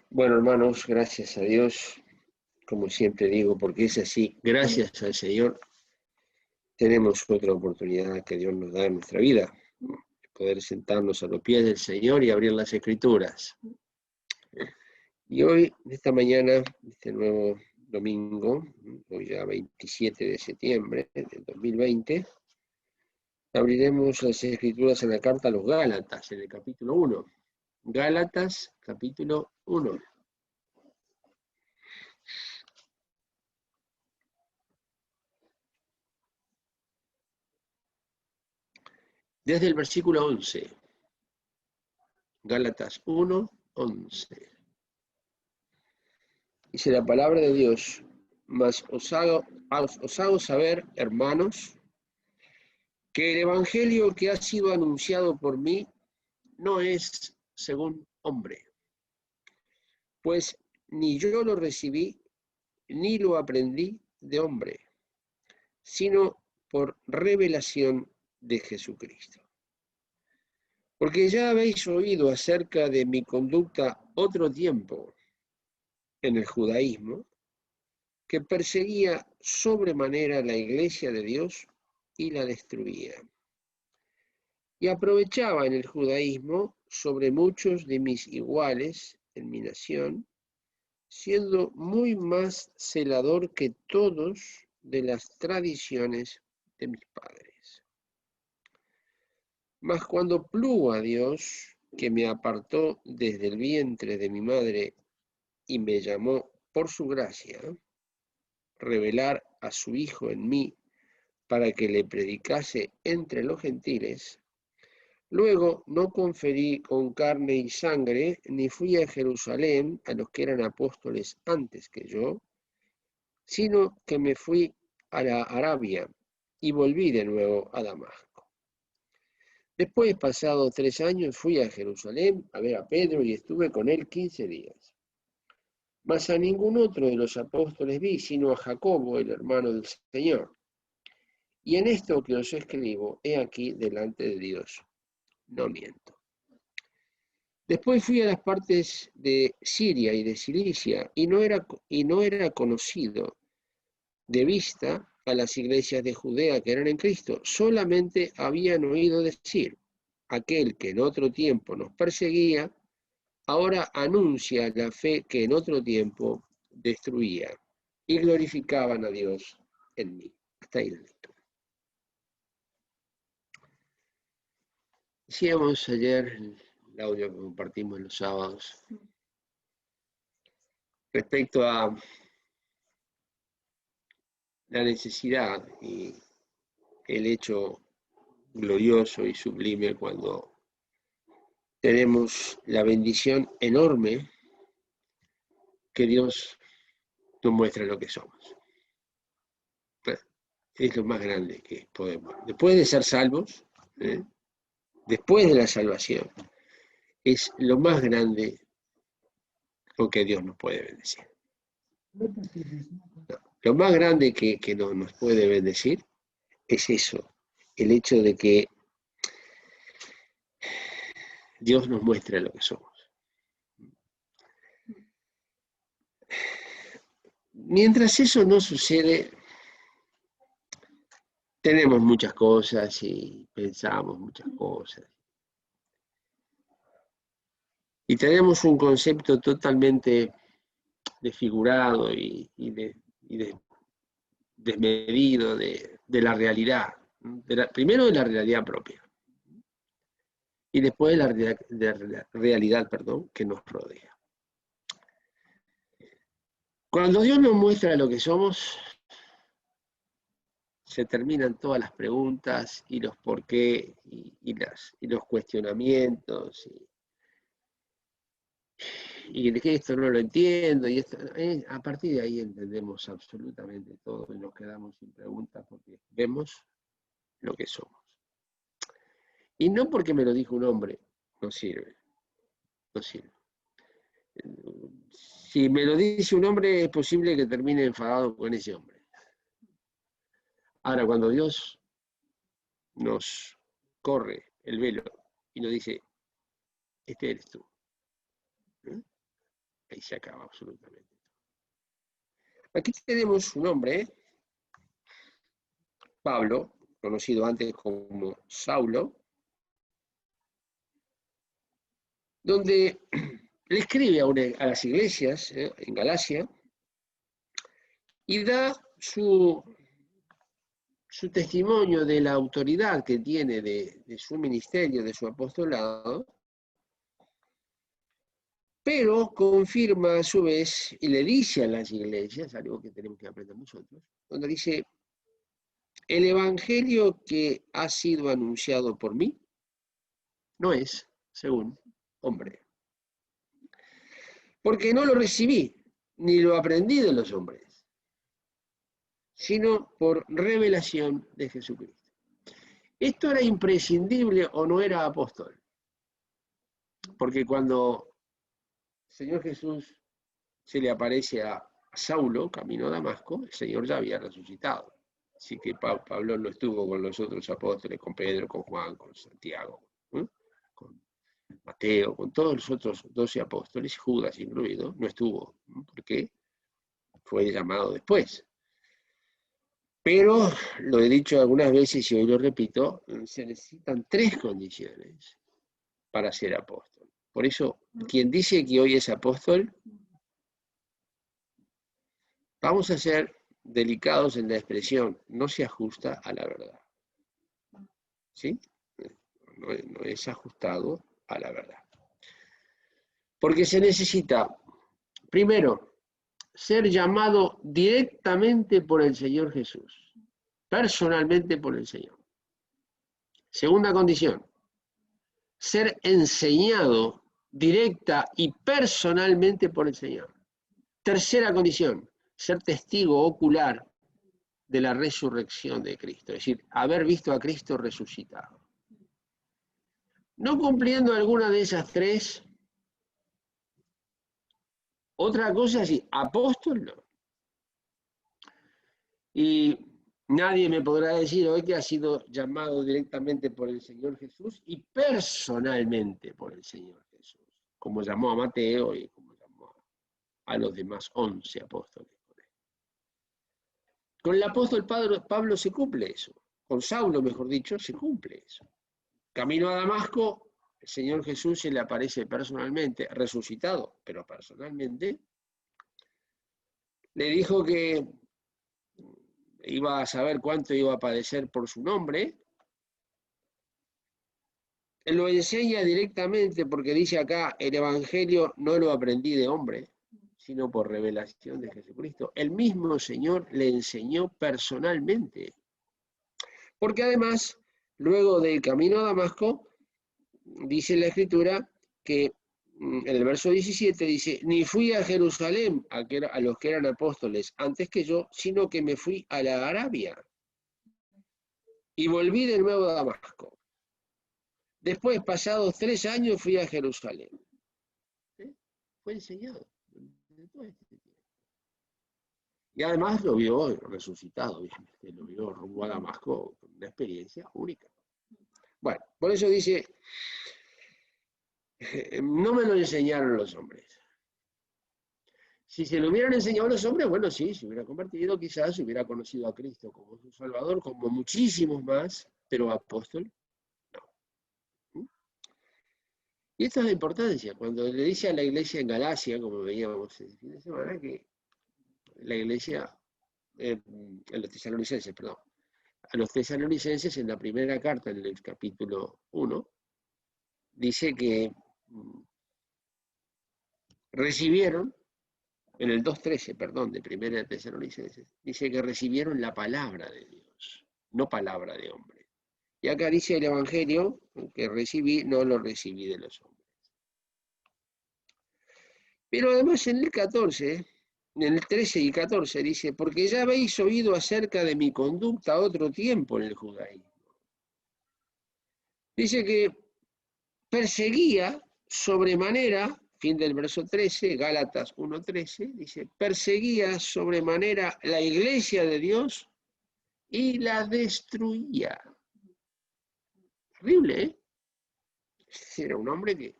Bueno, hermanos, gracias a Dios, como siempre digo, porque es así, gracias al Señor, tenemos otra oportunidad que Dios nos da en nuestra vida, poder sentarnos a los pies del Señor y abrir las Escrituras. Y hoy, esta mañana, este nuevo domingo, hoy ya 27 de septiembre del 2020, abriremos las Escrituras en la carta a los Gálatas, en el capítulo 1. Gálatas, capítulo 1. Desde el versículo 11. Gálatas 1, 11. Dice la palabra de Dios, mas os hago saber, hermanos, que el evangelio que ha sido anunciado por mí no es según hombre, pues ni yo lo recibí ni lo aprendí de hombre, sino por revelación de Jesucristo. Porque ya habéis oído acerca de mi conducta otro tiempo en el judaísmo, que perseguía sobremanera la iglesia de Dios y la destruía. Y aprovechaba en el judaísmo sobre muchos de mis iguales en mi nación, siendo muy más celador que todos de las tradiciones de mis padres. Mas cuando plugo a Dios, que me apartó desde el vientre de mi madre y me llamó por su gracia, revelar a su Hijo en mí para que le predicase entre los gentiles, luego no conferí con carne y sangre, ni fui a Jerusalén a los que eran apóstoles antes que yo, sino que me fui a la Arabia y volví de nuevo a Damasco. Después, pasados 3 años, fui a Jerusalén a ver a Pedro y estuve con él 15 días. Mas a ningún otro de los apóstoles vi, sino a Jacobo, el hermano del Señor. Y en esto que os escribo, he aquí delante de Dios, no miento. Después fui a las partes de Siria y de Cilicia, y no era conocido de vista a las iglesias de Judea que eran en Cristo. Solamente habían oído decir, aquel que en otro tiempo nos perseguía, ahora anuncia la fe que en otro tiempo destruía. Y glorificaban a Dios en mí. Hasta ahí la lectura. Decíamos ayer el audio que compartimos los sábados respecto a la necesidad y el hecho glorioso y sublime cuando tenemos la bendición enorme que Dios nos muestra lo que somos. Es lo más grande que podemos. Después de ser salvos, después de la salvación, es lo más grande con que Dios nos puede bendecir. No, lo más grande que nos puede bendecir es eso, el hecho de que Dios nos muestra lo que somos. Mientras eso no sucede, tenemos muchas cosas y pensamos muchas cosas. Y tenemos un concepto totalmente desfigurado y desmedido de la realidad. Primero de la realidad propia. Y después de la realidad que nos rodea. Cuando Dios nos muestra lo que somos, se terminan todas las preguntas y los por qué y los cuestionamientos y de que esto no lo entiendo y esto, a partir de ahí entendemos absolutamente todo y nos quedamos sin preguntas porque vemos lo que somos. Y no porque me lo dijo un hombre, no sirve, no sirve. Si me lo dice un hombre, es posible que termine enfadado con ese hombre. Ahora, cuando Dios nos corre el velo y nos dice, este eres tú, Ahí se acaba absolutamente. Aquí tenemos un hombre, Pablo, conocido antes como Saulo, donde le escribe a las iglesias en Galacia y da su testimonio de la autoridad que tiene de su ministerio, de su apostolado, pero confirma a su vez y le dice a las iglesias, algo que tenemos que aprender nosotros, donde dice, el evangelio que ha sido anunciado por mí no es según hombre, porque no lo recibí ni lo aprendí de los hombres, sino por revelación de Jesucristo. ¿Esto era imprescindible o no era apóstol? Porque cuando el Señor Jesús se le aparece a Saulo, camino a Damasco, el Señor ya había resucitado. Así que Pablo no estuvo con los otros apóstoles, con Pedro, con Juan, con Santiago, con Mateo, con todos los otros 12 apóstoles, Judas incluido, no estuvo, porque fue llamado después. Pero, lo he dicho algunas veces y hoy lo repito, se necesitan 3 condiciones para ser apóstol. Por eso, quien dice que hoy es apóstol, vamos a ser delicados en la expresión, no se ajusta a la verdad. ¿Sí? No es ajustado a la verdad. Porque se necesita, primero, ser llamado directamente por el Señor Jesús, personalmente por el Señor. Segunda condición, ser enseñado directa y personalmente por el Señor. Tercera condición, ser testigo ocular de la resurrección de Cristo, es decir, haber visto a Cristo resucitado. No cumpliendo alguna de esas 3, otra cosa es apóstol no. Y nadie me podrá decir hoy que ha sido llamado directamente por el Señor Jesús y personalmente por el Señor Jesús, como llamó a Mateo y como llamó a los demás 11 apóstoles. Con el apóstol Pablo se cumple eso, con Saulo, mejor dicho, se cumple eso. Camino a Damasco, el Señor Jesús se le aparece personalmente, resucitado, pero personalmente, le dijo que iba a saber cuánto iba a padecer por su nombre. Él lo enseña directamente porque dice acá, el Evangelio no lo aprendí de hombre, sino por revelación de Jesucristo. El mismo Señor le enseñó personalmente. Porque además, luego del camino a Damasco, dice la Escritura que en el verso 17 dice, ni fui a Jerusalén a los que eran apóstoles antes que yo, sino que me fui a la Arabia y volví de nuevo a Damasco. Después, pasados 3 años, fui a Jerusalén. Fue enseñado. Y además lo vio resucitado, lo vio rumbo a Damasco con una experiencia única. Bueno, por eso dice, no me lo enseñaron los hombres. Si se lo hubieran enseñado los hombres, bueno, sí, se hubiera convertido, quizás se hubiera conocido a Cristo como su Salvador, como muchísimos más, pero apóstol, no. Y esta es la importancia, cuando le dice a la iglesia en Galacia, como veíamos el fin de semana, que la iglesia, a los tesalonicenses, perdón, a los tesalonicenses en la primera carta, en el capítulo 1, dice que recibieron, en el 2.13, perdón, de primera de Tesalonicenses, dice que recibieron la palabra de Dios, no palabra de hombre. Y acá dice el Evangelio que recibí, no lo recibí de los hombres. Pero además en el 14, en el 13 y 14 dice, porque ya habéis oído acerca de mi conducta otro tiempo en el judaísmo. Dice que perseguía sobremanera, fin del verso 13, Gálatas 1.13, dice, perseguía sobremanera la iglesia de Dios y la destruía. Terrible, ¿eh? Era un hombre que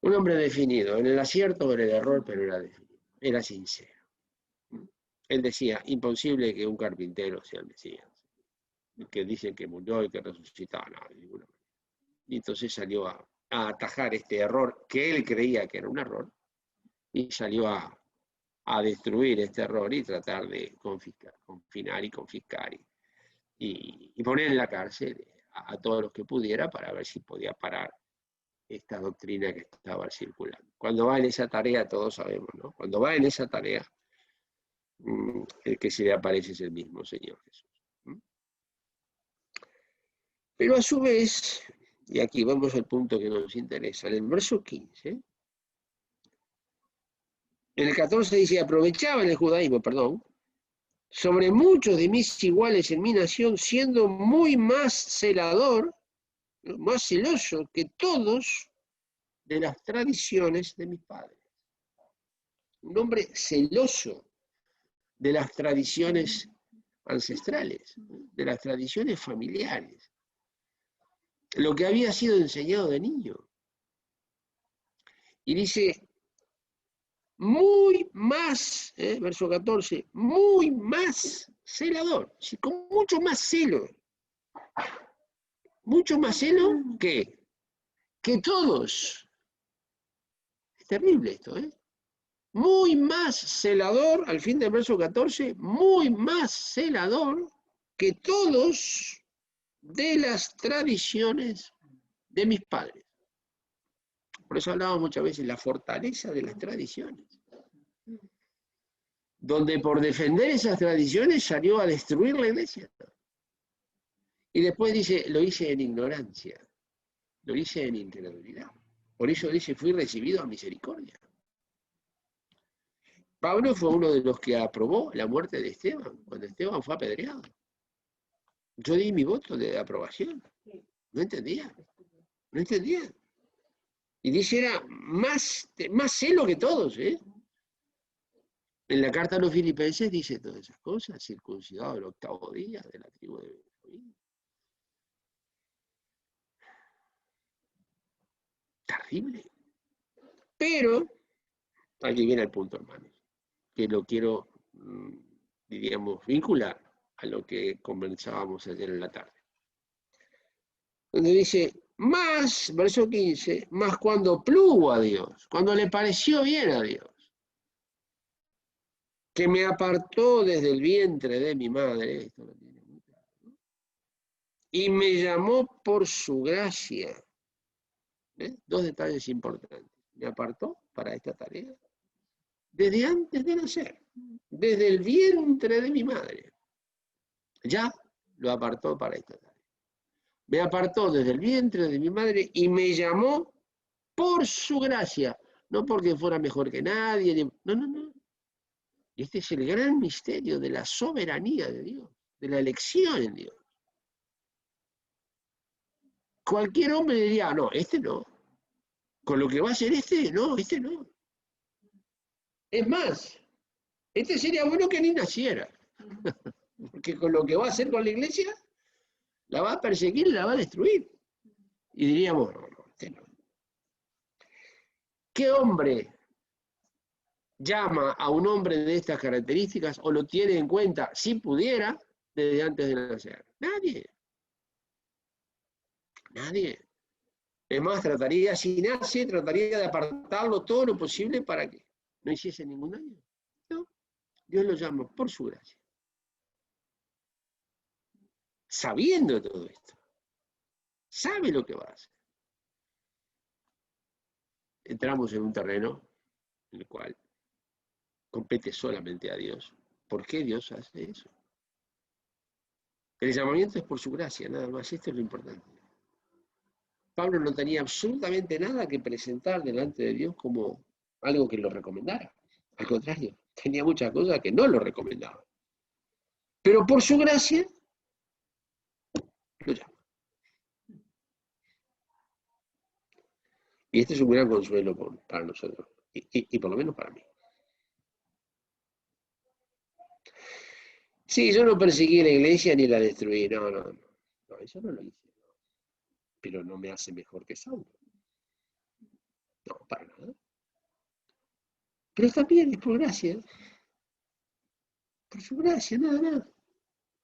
Un hombre definido, en el acierto o en el error, pero era definido, era sincero. Él decía, imposible que un carpintero sea el Mesías, que dicen que murió y que resucitaba, no, de ninguna manera. Y entonces salió a atajar este error que él creía que era un error, y salió a destruir este error y tratar de confinar y confiscar y poner en la cárcel a todos los que pudiera para ver si podía parar esta doctrina que estaba circulando. Cuando va en esa tarea, todos sabemos, ¿no? Cuando va en esa tarea, el que se le aparece es el mismo Señor Jesús. Pero a su vez, y aquí vamos al punto que nos interesa, en el verso 15, en el 14 dice, aprovechaba en el judaísmo, perdón, sobre muchos de mis iguales en mi nación, siendo muy más celador, más celoso que todos de las tradiciones de mis padres. Un hombre celoso de las tradiciones ancestrales, de las tradiciones familiares, lo que había sido enseñado de niño. Y dice, muy más, verso 14, muy más celador, con mucho más celo que todos. Es terrible esto, ¿eh? Muy más celador, al fin del verso 14, muy más celador que todos de las tradiciones de mis padres. Por eso hablamos muchas veces de la fortaleza de las tradiciones. Donde por defender esas tradiciones salió a destruir la iglesia. Y después dice, lo hice en ignorancia, lo hice en incredulidad. Por eso dice, fui recibido a misericordia. Pablo fue uno de los que aprobó la muerte de Esteban, cuando Esteban fue apedreado. Yo di mi voto de aprobación. No entendía. Y dice, era más celo que todos, ¿eh? En la carta a los filipenses dice todas esas cosas, circuncidado el 8º día de la tribu de Benjamín. Terrible. Pero, aquí viene el punto, hermanos, que lo quiero, diríamos, vincular a lo que conversábamos ayer en la tarde. Donde dice, más, verso 15, más cuando plugo a Dios, cuando le pareció bien a Dios, que me apartó desde el vientre de mi madre, esto lo tiene muy claro, ¿no? Y me llamó por su gracia. Dos detalles importantes. Me apartó para esta tarea desde antes de nacer, desde el vientre de mi madre. Ya lo apartó para esta tarea. Me apartó desde el vientre de mi madre y me llamó por su gracia. No porque fuera mejor que nadie. No. Este es el gran misterio de la soberanía de Dios, de la elección en Dios. Cualquier hombre diría, no, este no. Con lo que va a ser este no. Es más, este sería bueno que ni naciera. Porque con lo que va a hacer con la iglesia, la va a perseguir y la va a destruir. Y diríamos, no, este no. ¿Qué hombre llama a un hombre de estas características o lo tiene en cuenta, si pudiera, desde antes de nacer? Nadie. Es más, si nace, trataría de apartarlo todo lo posible para que no hiciese ningún daño. No, Dios lo llama por su gracia. Sabiendo todo esto, sabe lo que va a hacer. Entramos en un terreno en el cual compete solamente a Dios. ¿Por qué Dios hace eso? El llamamiento es por su gracia, nada más. Esto es lo importante. Pablo no tenía absolutamente nada que presentar delante de Dios como algo que lo recomendara. Al contrario, tenía muchas cosas que no lo recomendaban. Pero por su gracia, lo llama. Y este es un gran consuelo para nosotros, y por lo menos para mí. Sí, yo no perseguí la iglesia ni la destruí, no, eso no lo hice. Pero no me hace mejor que Saulo. No, para nada. Pero también es por gracia, por su gracia, nada más.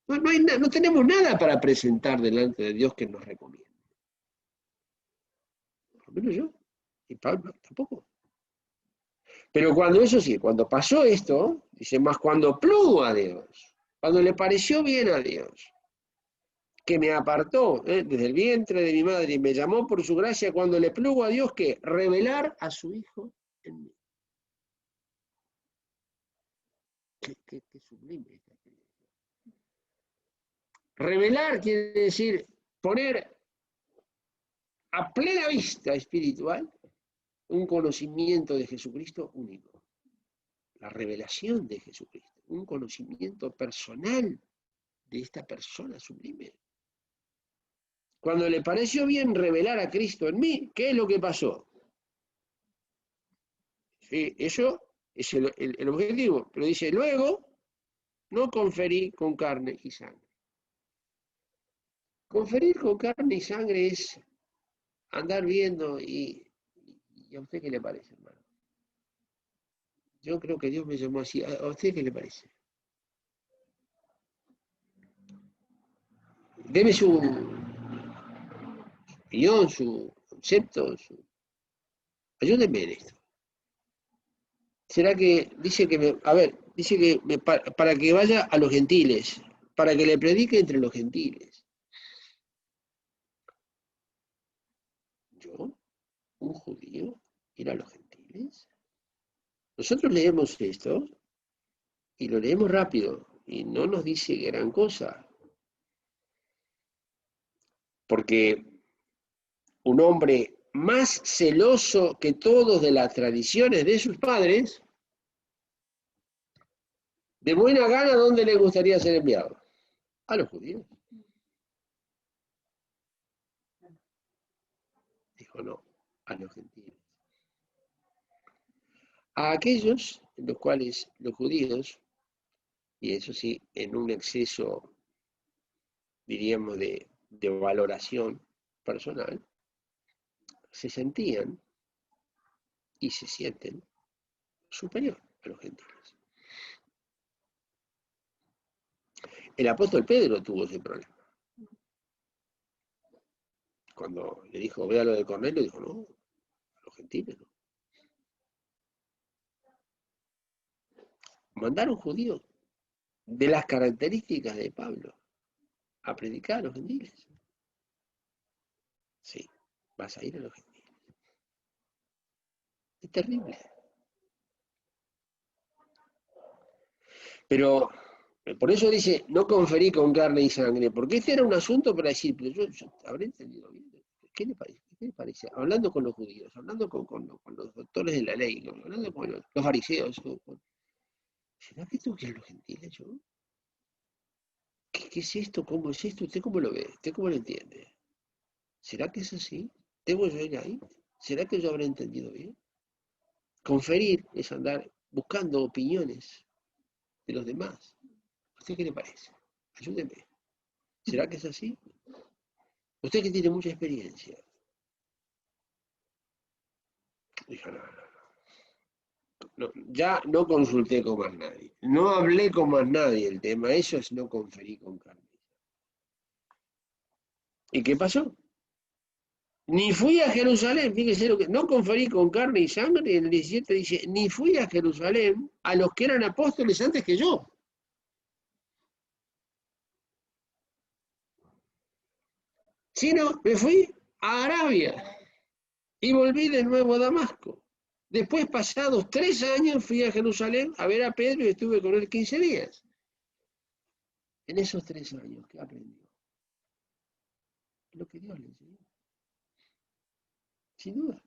No hay no tenemos nada para presentar delante de Dios que nos recomiende. Por lo menos yo, y Pablo tampoco. Pero cuando eso sí, cuando pasó esto, dice, más cuando plugo a Dios, cuando le pareció bien a Dios, que me apartó desde el vientre de mi madre y me llamó por su gracia, cuando le plugo a Dios que revelar a su Hijo en mí. Qué sublime esta experiencia. Revelar quiere decir poner a plena vista espiritual un conocimiento de Jesucristo único. La revelación de Jesucristo, un conocimiento personal de esta persona sublime. Cuando le pareció bien revelar a Cristo en mí, ¿qué es lo que pasó? Sí, eso es el objetivo, pero dice, luego no conferí con carne y sangre. Conferir con carne y sangre es andar viendo ¿y a usted qué le parece, hermano? Yo creo que Dios me llamó así. ¿A usted qué le parece? Deme su opinión, su concepto, ayúdeme en esto. ¿Será que dice que dice que para que vaya a los gentiles, para que le predique entre los gentiles? ¿Yo, un judío, ir a los gentiles? Nosotros leemos esto y lo leemos rápido y no nos dice gran cosa. Porque un hombre más celoso que todos de las tradiciones de sus padres, de buena gana, ¿dónde le gustaría ser enviado? A los judíos. Dijo no, a los gentiles. A aquellos en los cuales los judíos, y eso sí, en un exceso, diríamos, de valoración personal, se sentían y se sienten superior a los gentiles. El apóstol Pedro tuvo ese problema. Cuando le dijo, vea lo de Cornelio, dijo, no, a los gentiles no. Mandaron judíos de las características de Pablo a predicar a los gentiles. Sí, vas a ir a los gentiles. Es terrible. Pero por eso dice, no conferí con carne y sangre, porque este era un asunto para decir, pero yo habré entendido bien. ¿Qué le parece? ¿Qué le parece? Hablando con los judíos, hablando con los doctores de la ley, hablando con los fariseos. ¿Será que tengo que ir a los gentiles yo? ¿Qué es esto? ¿Cómo es esto? ¿Usted cómo lo ve? ¿Usted cómo lo entiende? ¿Será que es así? ¿Debo yo ir ahí? ¿Será que yo habré entendido bien? Conferir es andar buscando opiniones de los demás. ¿A usted qué le parece? Ayúdeme. ¿Será que es así? Usted que tiene mucha experiencia. Dijo, no, ya no consulté con más nadie. No hablé con más nadie el tema. Eso es no conferí con carne. ¿Y qué pasó? Ni fui a Jerusalén, fíjese lo que, no conferí con carne y sangre, en el 17 dice, ni fui a Jerusalén a los que eran apóstoles antes que yo. Sino me fui a Arabia y volví de nuevo a Damasco. Después, pasados 3 años, fui a Jerusalén a ver a Pedro y estuve con él 15 días. En esos 3 años, ¿qué aprendió? Lo que Dios le enseñó. Sin duda.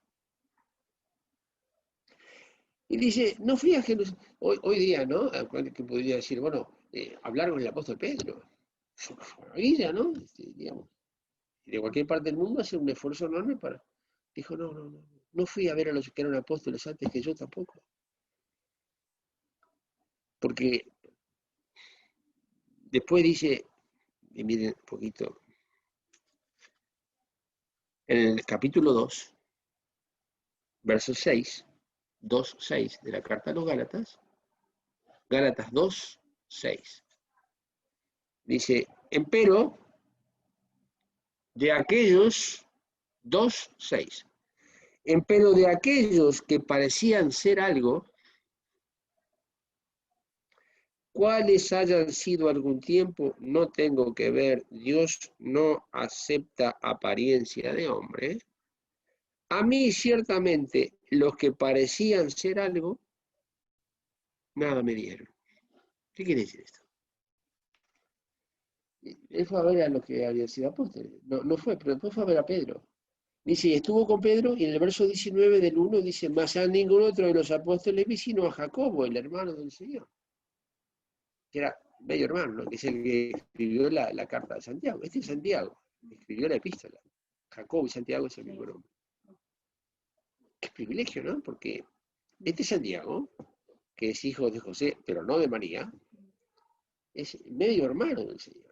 Y dice, no fui a Jerusalén. Hoy día, ¿no? Que podría decir, bueno, hablar con el apóstol Pedro. Es una maravilla, ¿no? Digamos. Y de cualquier parte del mundo hace un esfuerzo enorme para. Dijo, no fui a ver a los que eran apóstoles antes que yo tampoco. Porque después dice, y miren un poquito, en el capítulo 2, verso 6, 2, 6 de la carta a los Gálatas, Gálatas 2, 6. Dice, empero de aquellos, 2, 6, empero de aquellos que parecían ser algo, cuáles hayan sido algún tiempo, no tengo que ver, Dios no acepta apariencia de hombre. A mí ciertamente los que parecían ser algo, nada me dieron. ¿Qué quiere decir esto? Él fue a ver a los que habían sido apóstoles. No fue, pero después fue a ver a Pedro. Dice, estuvo con Pedro, y en el verso 19 del 1 dice, más a ningún otro de los apóstoles vi sino a Jacobo, el hermano del Señor. Que era medio hermano, ¿no? Que es el que escribió la carta de Santiago. Este es Santiago, escribió la epístola. Jacobo y Santiago es el mismo nombre. Qué privilegio, ¿no? Porque este Santiago, que es hijo de José, pero no de María, es medio hermano del Señor.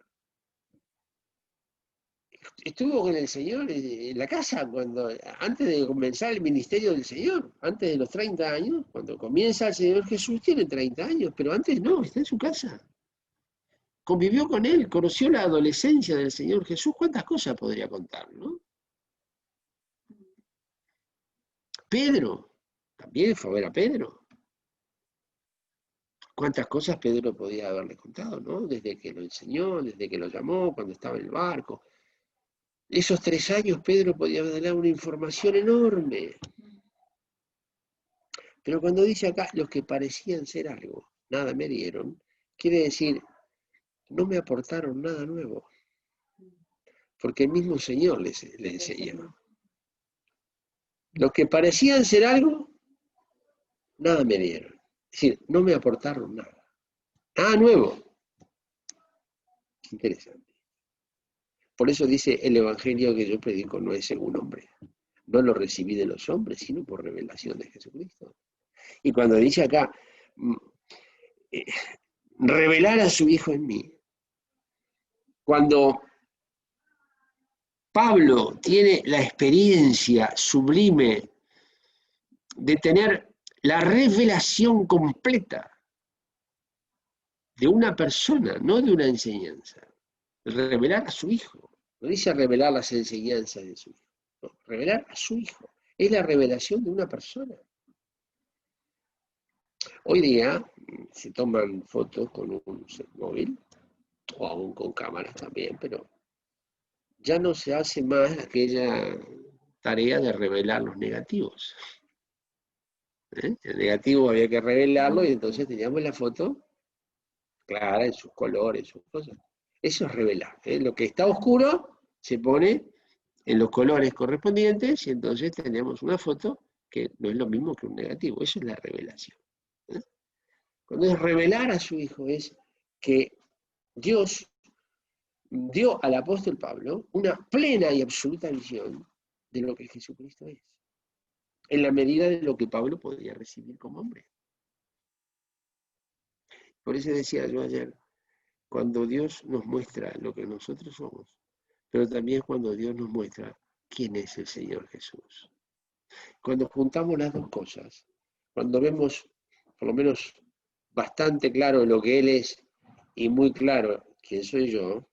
Estuvo con el Señor en la casa antes de comenzar el ministerio del Señor, antes de los 30 años, cuando comienza el Señor Jesús tiene 30 años, pero antes no, está en su casa. Convivió con él, conoció la adolescencia del Señor Jesús. ¿Cuántas cosas podría contar, no? Pedro, también fue a ver a Pedro. ¿Cuántas cosas Pedro podía haberle contado, no? Desde que lo enseñó, desde que lo llamó, cuando estaba en el barco. Esos 3 años Pedro podía dar una información enorme. Pero cuando dice acá, los que parecían ser algo, nada me dieron, quiere decir, no me aportaron nada nuevo. Porque el mismo Señor les enseñó. Los que parecían ser algo, nada me dieron. Es decir, no me aportaron nada. Nada nuevo. Interesante. Por eso dice, el evangelio que yo predico no es según hombre. No lo recibí de los hombres, sino por revelación de Jesucristo. Y cuando dice acá, revelar a su Hijo en mí, cuando Pablo tiene la experiencia sublime de tener la revelación completa de una persona, no de una enseñanza. Revelar a su Hijo. No dice revelar las enseñanzas de su Hijo. No, revelar a su Hijo. Es la revelación de una persona. Hoy día se toman fotos con un móvil, o aún con cámaras también, pero ya no se hace más aquella tarea de revelar los negativos. El negativo había que revelarlo y entonces teníamos la foto clara en sus colores, sus cosas. Eso es revelar. Lo que está oscuro se pone en los colores correspondientes y entonces tenemos una foto que no es lo mismo que un negativo. Eso es la revelación. Cuando es revelar a su Hijo es que Dios dio al apóstol Pablo una plena y absoluta visión de lo que Jesucristo es, en la medida de lo que Pablo podía recibir como hombre. Por eso decía yo ayer, cuando Dios nos muestra lo que nosotros somos, pero también cuando Dios nos muestra quién es el Señor Jesús. Cuando juntamos las dos cosas, cuando vemos por lo menos bastante claro lo que Él es y muy claro quién soy yo,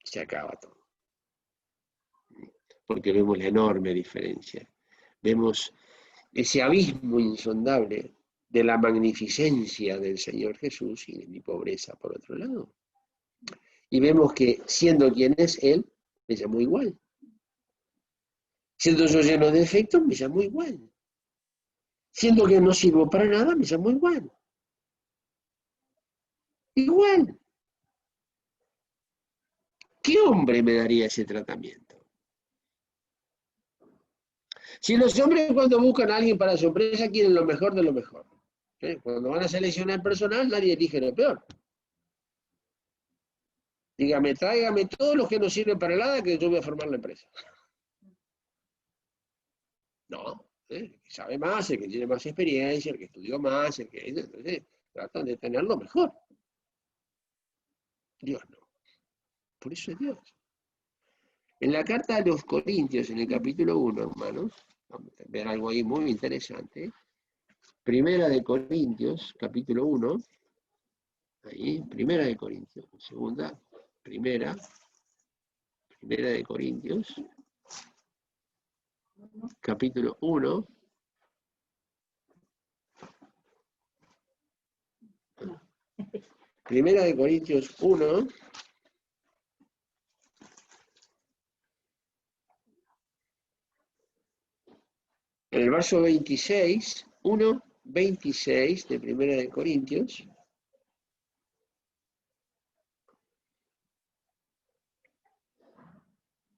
se acaba todo. Porque vemos la enorme diferencia. Vemos ese abismo insondable de la magnificencia del Señor Jesús y de mi pobreza por otro lado. Y vemos que siendo quien es Él, me llamó igual. Siendo yo lleno de defectos, me llamó igual. Siendo que no sirvo para nada, me llamó igual. Igual. ¿Qué hombre me daría ese tratamiento? Si los hombres cuando buscan a alguien para su empresa quieren lo mejor de lo mejor. Cuando van a seleccionar personal, nadie elige lo peor. Dígame, tráigame todos los que no sirven para nada que yo voy a formar la empresa. No, el que sabe más, el que tiene más experiencia, el que estudió más, el que... Entonces, tratan de tener lo mejor. Dios no. Por eso es Dios. En la carta a los Corintios, en el capítulo 1, hermanos, ver algo ahí muy interesante. Primera de Corintios, capítulo 1. Ahí, Primera de Corintios. Segunda, Primera de Corintios, capítulo 1. Primera de Corintios 1. En el verso 26, 1, 26 de Primera de Corintios.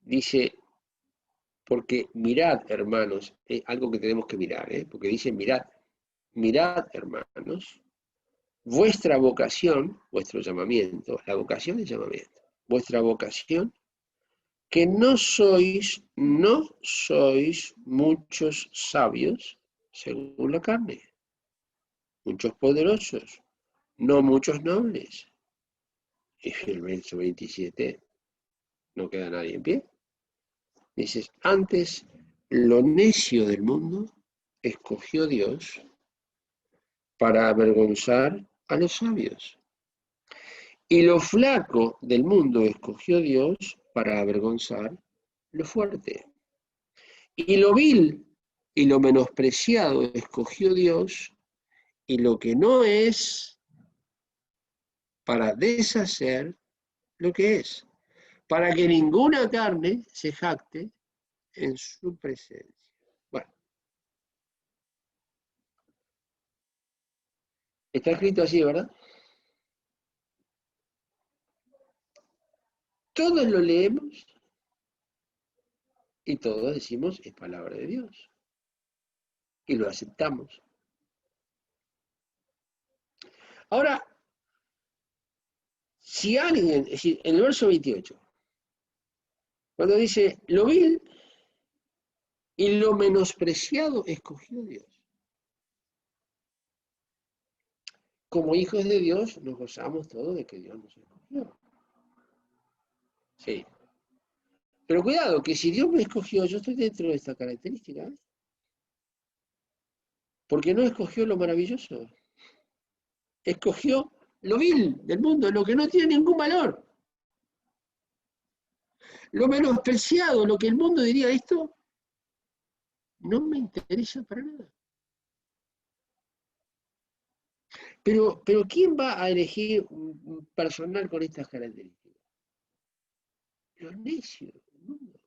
Dice, porque mirad, hermanos, algo que tenemos que mirar, porque dice mirad, hermanos, vuestra vocación, vuestro llamamiento, la vocación es llamamiento, vuestra vocación, que no sois muchos sabios según la carne, muchos poderosos, no muchos nobles. Y el verso 27, no queda nadie en pie. Dices, antes lo necio del mundo escogió Dios para avergonzar a los sabios. Y lo flaco del mundo escogió Dios para avergonzar lo fuerte. Y lo vil y lo menospreciado escogió Dios, y lo que no es, para deshacer lo que es, para que ninguna carne se jacte en su presencia. Bueno, está escrito así, ¿verdad? Todos lo leemos y todos decimos es palabra de Dios. Y lo aceptamos. Ahora, si alguien, es decir, en el verso 28, cuando dice, lo vil y lo menospreciado escogió Dios. Como hijos de Dios nos gozamos todos de que Dios nos escogió. Sí. Pero cuidado, que si Dios me escogió, yo estoy dentro de esta característica, ¿eh? Porque no escogió lo maravilloso. Escogió lo vil del mundo, lo que no tiene ningún valor. Lo menospreciado, lo que el mundo diría, esto no me interesa para nada. Pero ¿quién va a elegir un personal con estas características? Los necios del mundo.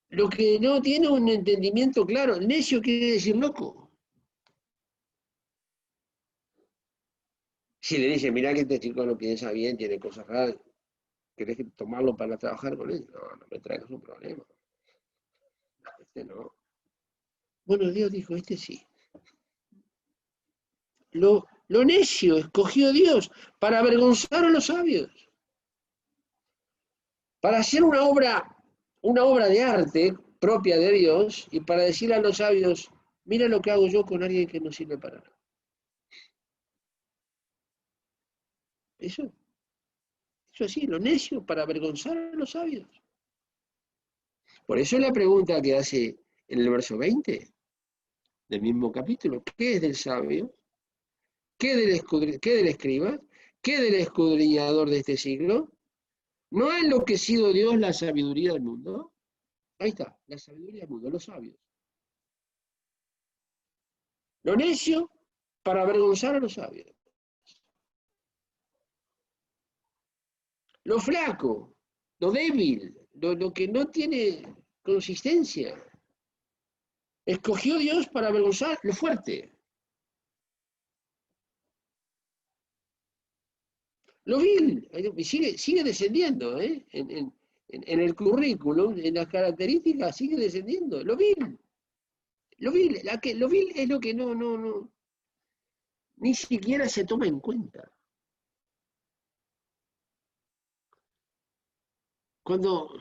Lo que no tiene un entendimiento claro. Necio quiere decir loco. Si le dicen, mirá que este chico no piensa bien, tiene cosas raras, ¿querés tomarlo para trabajar con él? No me traigas un problema. Este no. Bueno, Dios dijo, este sí. Lo necio escogió Dios para avergonzar a los sabios. Para hacer una obra de arte propia de Dios y para decirle a los sabios, mira lo que hago yo con alguien que no sirve para nada. Eso así, lo necio para avergonzar a los sabios. Por eso la pregunta que hace en el verso 20 del mismo capítulo, ¿qué es del sabio? ¿Qué del escriba? ¿Qué del escudriñador de este siglo? ¿No ha enloquecido Dios la sabiduría del mundo? Ahí está, la sabiduría del mundo, los sabios. Lo necio para avergonzar a los sabios. Lo flaco, lo débil, lo que no tiene consistencia. Escogió Dios para avergonzar lo fuerte. Lo vil, y sigue descendiendo, ¿eh? En el currículum, en las características, sigue descendiendo. Lo vil. Lo vil es lo que no, ni siquiera se toma en cuenta. Cuando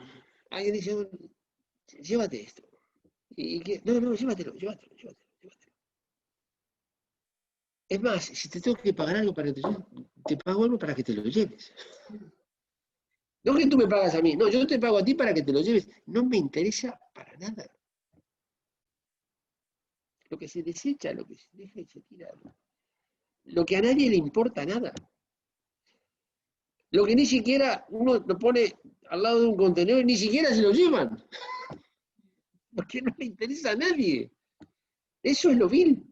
alguien dice, llévate esto. No, llévatelo. Es más, si te tengo que pagar algo para que te pago algo para que te lo lleves. No que tú me pagas a mí, no, yo te pago a ti para que te lo lleves. No me interesa para nada. Lo que se desecha, lo que se deja y se tira. Lo que a nadie le importa nada. Lo que ni siquiera uno lo pone al lado de un contenedor y ni siquiera se lo llevan. Porque no le interesa a nadie. Eso es lo vil.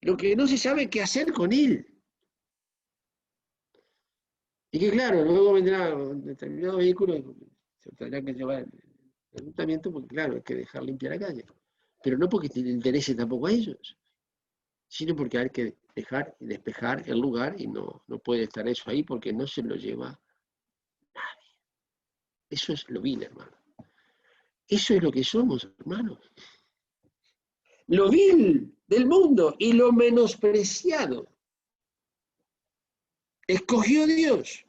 Lo que no se sabe qué hacer con él. Y que claro, luego vendrá un determinado vehículo y se tendrá que llevar el ayuntamiento porque claro, hay que dejar limpia la calle. Pero no porque te interese tampoco a ellos, sino porque hay que dejar y despejar el lugar y no puede estar eso ahí porque no se lo lleva nadie. Eso es lo vil, hermano. Eso es lo que somos, hermanos. Lo vil del mundo y lo menospreciado. Escogió Dios.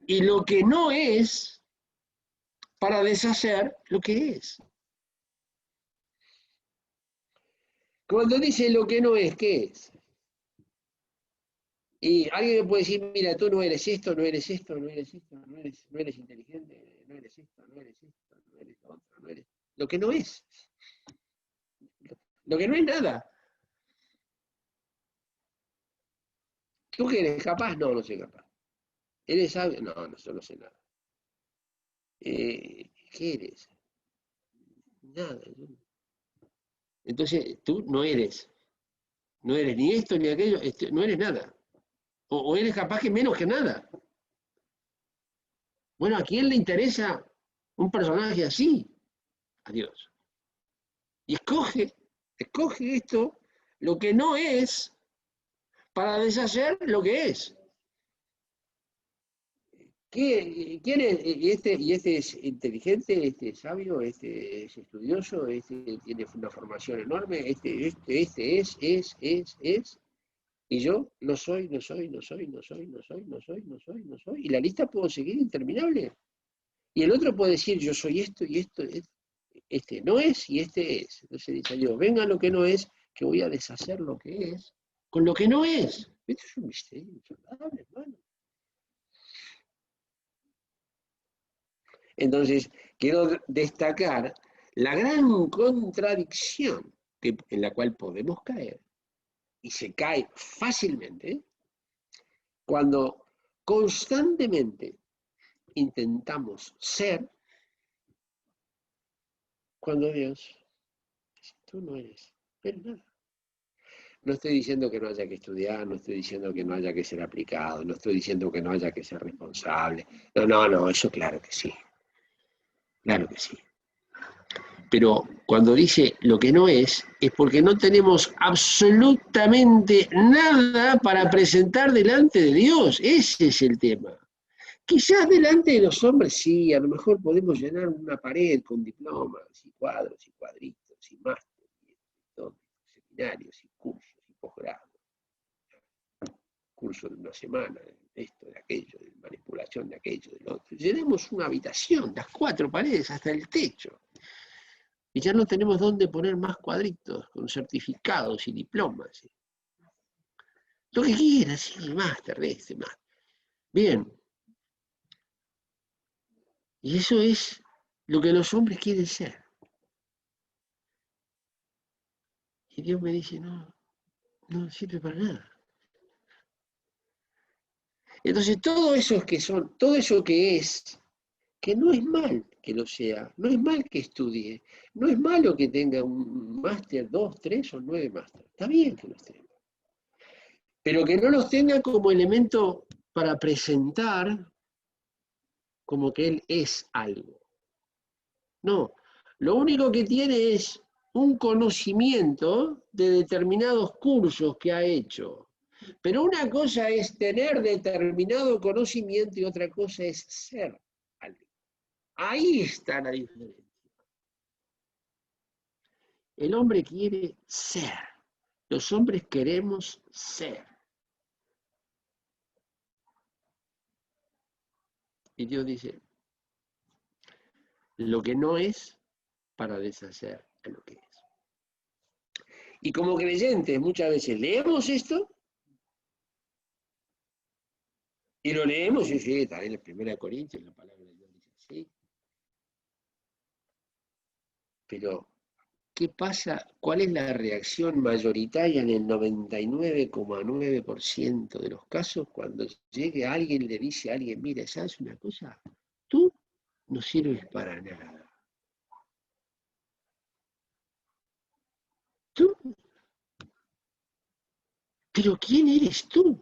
Y lo que no es para deshacer lo que es. Cuando dice lo que no es, ¿qué es? Y alguien me puede decir, mira, tú no eres esto, no eres esto, no eres esto, no eres inteligente, no eres esto, no eres esto, no eres lo otro, no eres... Lo que no es. Lo que no es nada. ¿Tú que eres capaz? No, no soy capaz. ¿Eres sabio? No, yo no sé nada. ¿Qué eres? Nada. Entonces, tú no eres. No eres ni esto ni aquello, no eres nada. O eres capaz que menos que nada. Bueno, ¿a quién le interesa un personaje así? A Dios. Y escoge esto, lo que no es, para deshacer lo que es. ¿Quién es? Y este es inteligente, este es sabio, este es estudioso, este tiene una formación enorme, este es, y yo no soy, y la lista puedo seguir interminable. Y el otro puede decir, yo soy esto y esto, este no es y este es. Entonces dice Dios, venga lo que no es, que voy a deshacer lo que es, con lo que no es. Esto es un misterio insondable, hermano. Entonces, quiero destacar la gran contradicción en la cual podemos caer, y se cae fácilmente, cuando constantemente intentamos ser cuando Dios dice, tú no eres nada. No estoy diciendo que no haya que estudiar, no estoy diciendo que no haya que ser aplicado, no estoy diciendo que no haya que ser responsable. No, eso claro que sí. Claro que sí. Pero cuando dice lo que no es porque no tenemos absolutamente nada para presentar delante de Dios. Ese es el tema. Quizás delante de los hombres sí, a lo mejor podemos llenar una pared con diplomas y cuadros y cuadritos y másteres y seminarios y cursos y posgrados. Curso de una semana, de esto, de aquello, de manipulación de aquello, del otro. Llenemos una habitación, las 4 paredes hasta el techo. Y ya no tenemos dónde poner más cuadritos con certificados y diplomas. Lo que quieras, sí, máster de este, máster. Bien. Y eso es lo que los hombres quieren ser. Y Dios me dice, no sirve para nada. Entonces todo eso que es, que no es mal que lo sea, no es mal que estudie, no es malo que tenga un máster, 2, 3 o 9 máster, está bien que los tenga. Pero que no los tenga como elemento para presentar como que él es algo. No, lo único que tiene es un conocimiento de determinados cursos que ha hecho. Pero una cosa es tener determinado conocimiento y otra cosa es ser algo. Ahí está la diferencia. El hombre quiere ser. Los hombres queremos ser. Y Dios dice, lo que no es para deshacer a lo que es. Y como creyentes muchas veces leemos esto y lo leemos y sí, también en 1 Corintios la palabra de Dios dice así. Pero, ¿qué pasa? ¿Cuál es la reacción mayoritaria en el 99,9% de los casos cuando llegue alguien y le dice a alguien, mira, ¿sabes una cosa? Tú no sirves para nada. Tú, pero ¿quién eres tú?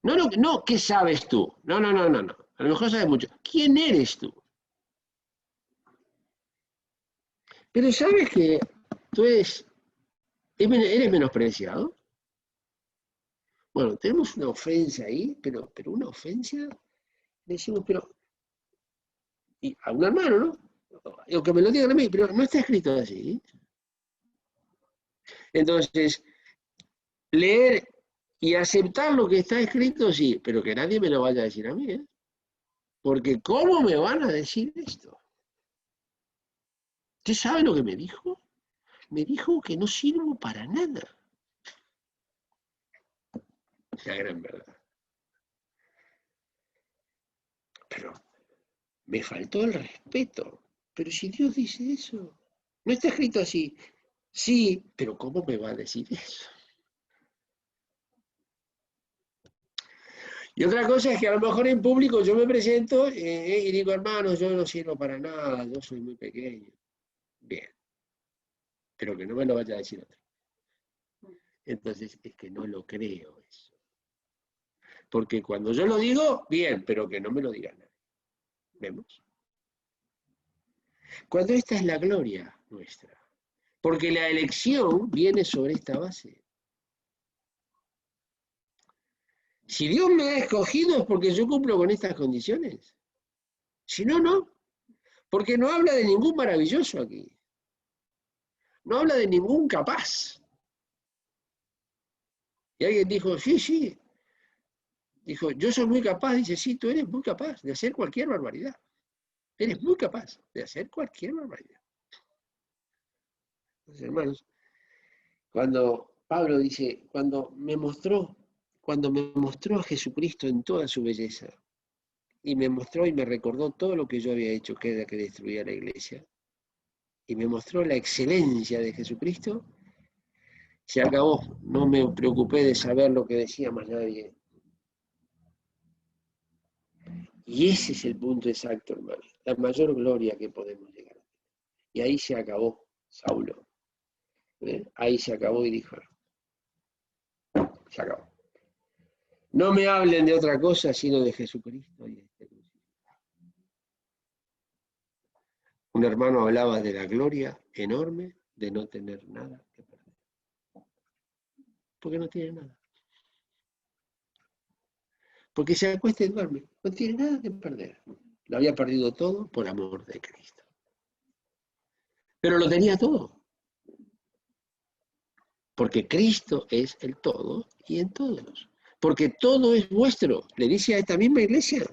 No, no, no, ¿qué sabes tú? No, no, no, no, no. A lo mejor sabes mucho. ¿Quién eres tú? Pero sabes que tú eres menospreciado. Bueno, tenemos una ofensa ahí, pero una ofensa, le decimos, pero, y a un hermano, ¿no? O que me lo digan a mí, pero no está escrito así. Entonces, leer y aceptar lo que está escrito, sí, pero que nadie me lo vaya a decir a mí, ¿eh? Porque ¿cómo me van a decir esto? ¿Usted sabe lo que me dijo? Me dijo que no sirvo para nada. La gran verdad. Pero me faltó el respeto. Pero si Dios dice eso, no está escrito así. Sí, pero ¿cómo me va a decir eso? Y otra cosa es que a lo mejor en público yo me presento y digo, hermanos, yo no sirvo para nada, yo soy muy pequeño. Bien, pero que no me lo vaya a decir otro. Entonces es que no lo creo eso. Porque cuando yo lo digo, bien, pero que no me lo diga nadie. ¿Vemos? Cuando esta es la gloria nuestra. Porque la elección viene sobre esta base. Si Dios me ha escogido es porque yo cumplo con estas condiciones. Si no, no. Porque no habla de ningún maravilloso aquí. No habla de ningún capaz. Y alguien dijo, sí, sí. Dijo, yo soy muy capaz. Dice, sí, tú eres muy capaz de hacer cualquier barbaridad. Eres muy capaz de hacer cualquier barbaridad. Entonces, hermanos, cuando Pablo dice, cuando me mostró a Jesucristo en toda su belleza, y me mostró y me recordó todo lo que yo había hecho, que era que destruía la iglesia, y me mostró la excelencia de Jesucristo, se acabó. No me preocupé de saber lo que decía más nadie. Y ese es el punto exacto, hermano. La mayor gloria que podemos llegar. Y ahí se acabó Saulo. Ahí se acabó y dijo, se acabó. No me hablen de otra cosa sino de Jesucristo y de este crucificado. Un hermano hablaba de la gloria enorme de no tener nada que perder. Porque no tiene nada. Porque se acuesta y duerme. No tiene nada que perder. Lo había perdido todo por amor de Cristo. Pero lo tenía todo. Porque Cristo es el todo y en todos. Porque todo es vuestro. Le dice a esta misma iglesia.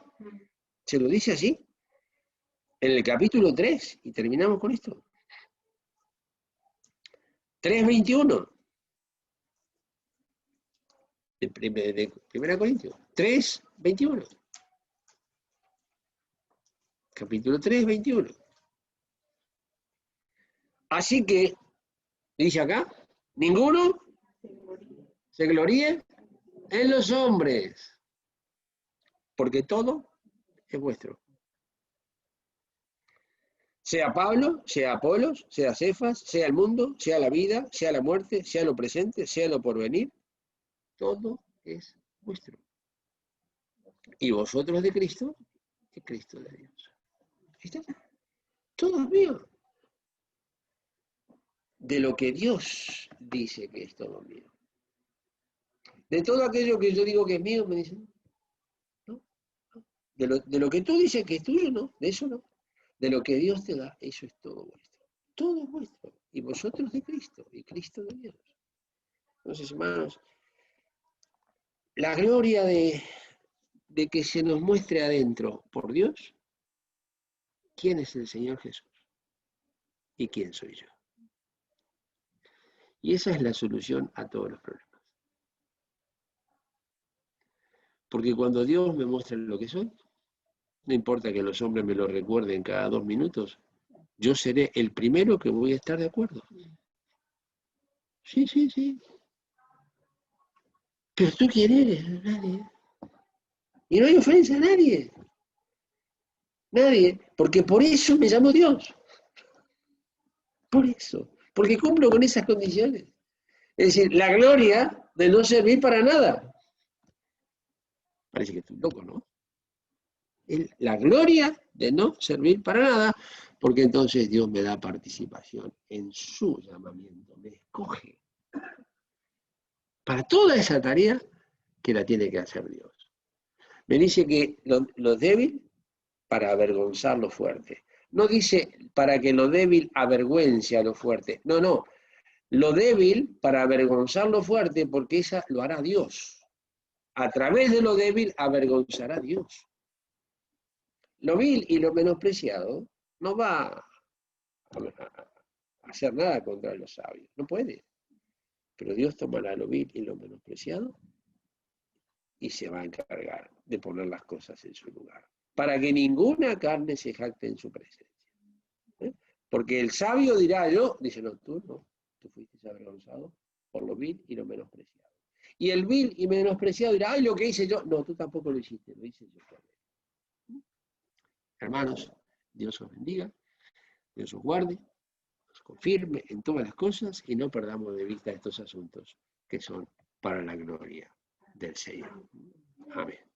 Se lo dice así. En el capítulo 3. Y terminamos con esto. 3:21. De 1 Corintios. 3:21. Capítulo 3:21. Así que, dice acá, ninguno se gloríe en los hombres, porque todo es vuestro. Sea Pablo, sea Apolos, sea Cefas, sea el mundo, sea la vida, sea la muerte, sea lo presente, sea lo porvenir, todo es vuestro. Y vosotros de Cristo, y Cristo de Dios. ¿Está? Todo es mío. De lo que Dios dice que es todo mío. De todo aquello que yo digo que es mío, me dicen, no. De lo que tú dices que es tuyo, no. De eso no. De lo que Dios te da, eso es todo vuestro. Todo es vuestro. Y vosotros de Cristo, y Cristo de Dios. Entonces, hermanos, la gloria de que se nos muestre adentro por Dios quién es el Señor Jesús y quién soy yo. Y esa es la solución a todos los problemas. Porque cuando Dios me muestra lo que soy, no importa que los hombres me lo recuerden cada 2 minutos, yo seré el primero que voy a estar de acuerdo. Sí, sí, sí. Pero tú quién eres, nadie. Y no hay ofensa a nadie. Nadie. Porque por eso me llamo Dios. Por eso. Porque cumplo con esas condiciones. Es decir, la gloria de no servir para nada. Parece que estoy loco, ¿no? La gloria de no servir para nada, porque entonces Dios me da participación en su llamamiento, me escoge para toda esa tarea que la tiene que hacer Dios. Me dice que lo débil para avergonzar lo fuerte. No dice para que lo débil avergüence a lo fuerte. No, no. Lo débil para avergonzar lo fuerte, porque esa lo hará Dios. A través de lo débil avergonzará a Dios. Lo vil y lo menospreciado no va a hacer nada contra los sabios. No puede. Pero Dios tomará lo vil y lo menospreciado y se va a encargar de poner las cosas en su lugar. Para que ninguna carne se jacte en su presencia. ¿Eh? Porque el sabio dirá, yo, dice, no, tú fuiste avergonzado por lo vil y lo menospreciado. Y el vil y menospreciado dirá, ay, lo que hice yo, no, tú tampoco lo hiciste, lo hice yo por él. Hermanos, Dios os bendiga, Dios os guarde, os confirme en todas las cosas y no perdamos de vista estos asuntos que son para la gloria del Señor. Amén.